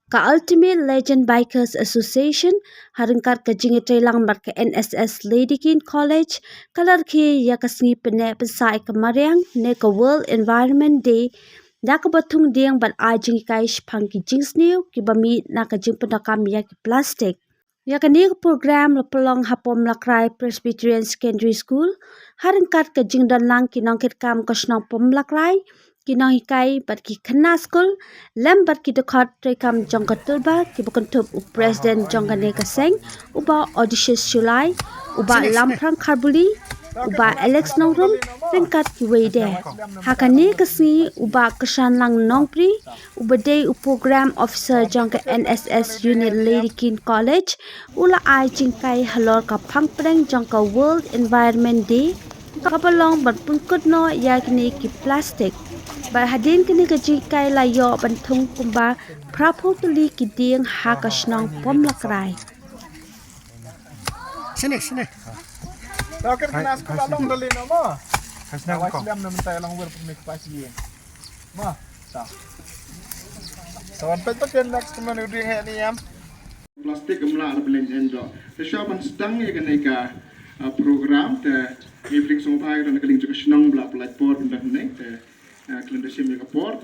Ka Ultimate Legend Bikers Association harengkat ka jingi trailang bar ka NSS Ladykin College kalar ki ya kasngi pene pesai kemariang ne ka World Environment Day da ka batung dieng bat a jingi kai shpang ki jingsniu ki bami na ka jing pendakam ya ki plastik. Ya ka ni program la pelong ha Pomlakrai Presbyterian Secondary School harengkat ka jing dan lang ki nongkit kam ka Shnong Pomlakrai kinong hikai bat ki khana school lem bat ki dekat rekam jong ka tulba ki bukantup u president jong ka ne ka seng uba auditions July uba lamprang karbuli uba Alex Nongrum ringkat ki weide hakani kasi uba kesan lang nongpri uba day u program officer jong ka NSS unit Ladykin College ula ai jingkai halor ka phangpreng jong ka World Environment Day kapalong bat pungkut no yakni ki plastic Berhadin kini kejikai layo bentung kumba prapu tuli ki Dieng haka Shnong Pomlakrai. Sini. Lakan kena sekolah long dali nama. Kasih Awak Islam nama tay long wer pemik pasi. Ma, ta. Sawan petaken next teman udah hek ni am. Plastik kemla ada belanja enjo. Kesyaman sedang ya kenika program te ifling sumpai dan keling juga senang bela pelat port dan nek te kelenda sim ya port